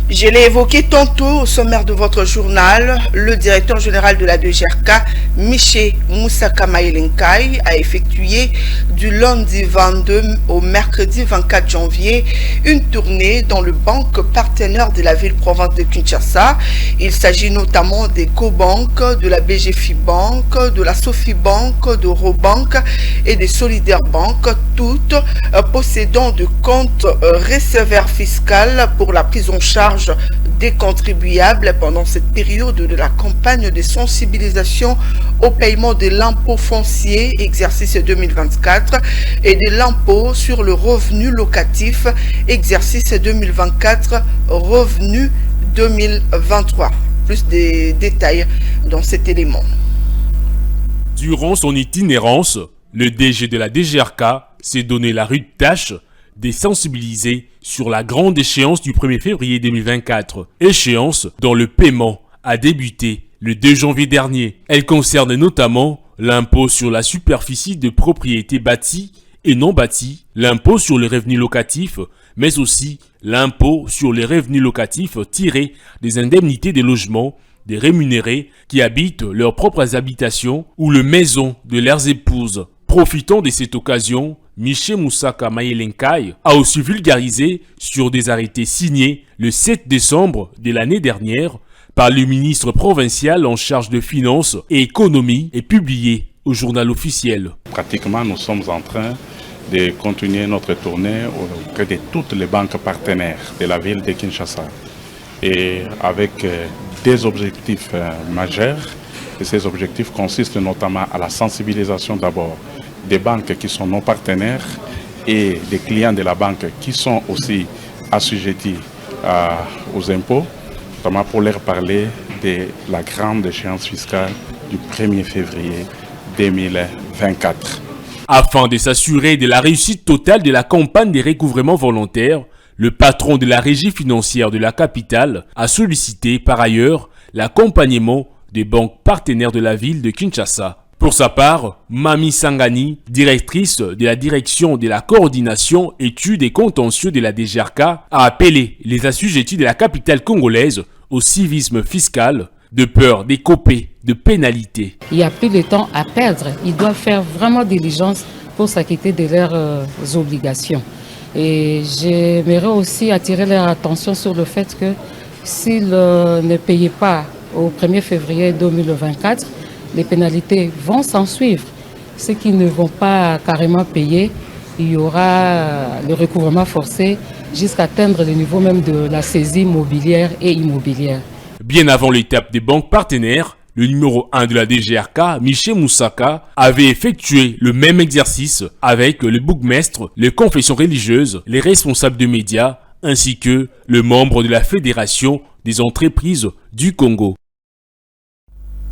Je l'ai évoqué tantôt au sommaire de votre journal, le directeur général de la DGRK, Michel Moussaka Maïlenkai, a effectué du lundi 22 au mercredi 24 janvier une tournée dans le banque partenaire de la ville-province de Kinshasa. Il s'agit notamment des Cobank, de la BGFI Bank, de la Sophie Bank, de Robank et des Solidaire Bank, toutes possédant de comptes receveurs fiscaux pour la prise en charge des contribuables pendant cette période de la campagne de sensibilisation au paiement de l'impôt foncier exercice 2024 et de l'impôt sur le revenu locatif exercice 2024 revenu 2023. Plus de détails dans cet élément. Durant son itinérance, le DG de la DGRK s'est donné la rude tâche de sensibiliser sur la grande échéance du 1er février 2024, échéance dont le paiement a débuté le 2 janvier dernier. Elle concerne notamment l'impôt sur la superficie de propriété bâtie et non bâtie, l'impôt sur les revenus locatifs, mais aussi l'impôt sur les revenus locatifs tirés des indemnités des logements des rémunérés qui habitent leurs propres habitations ou les maisons de leurs épouses. Profitant de cette occasion, Michel Moussaka Maïlenkai a aussi vulgarisé sur des arrêtés signés le 7 décembre de l'année dernière par le ministre provincial en charge de finances et économie et publié au journal officiel. Pratiquement, nous sommes en train de continuer notre tournée auprès de toutes les banques partenaires de la ville de Kinshasa et avec des objectifs majeurs. Et ces objectifs consistent notamment à la sensibilisation d'abord des banques qui sont nos partenaires et des clients de la banque qui sont aussi assujettis aux impôts, notamment pour leur parler de la grande échéance fiscale du 1er février 2024. Afin de s'assurer de la réussite totale de la campagne de recouvrement volontaire, le patron de la régie financière de la capitale a sollicité par ailleurs l'accompagnement des banques partenaires de la ville de Kinshasa. Pour sa part, Mami Sangani, directrice de la direction de la coordination études et contentieux de la DGRK, a appelé les assujettis de la capitale congolaise au civisme fiscal de peur d'écoper de pénalités. Il n'y a plus de temps à perdre. Ils doivent faire vraiment diligence pour s'acquitter de leurs obligations. Et j'aimerais aussi attirer leur attention sur le fait que s'ils ne payaient pas au 1er février 2024, les pénalités vont s'en suivre. Ceux qui ne vont pas carrément payer, il y aura le recouvrement forcé jusqu'à atteindre le niveau même de la saisie mobilière et immobilière. Bien avant l'étape des banques partenaires, le numéro 1 de la DGRK, Michel Moussaka, avait effectué le même exercice avec le bourgmestre, les confessions religieuses, les responsables de médias, ainsi que le membre de la Fédération des entreprises du Congo.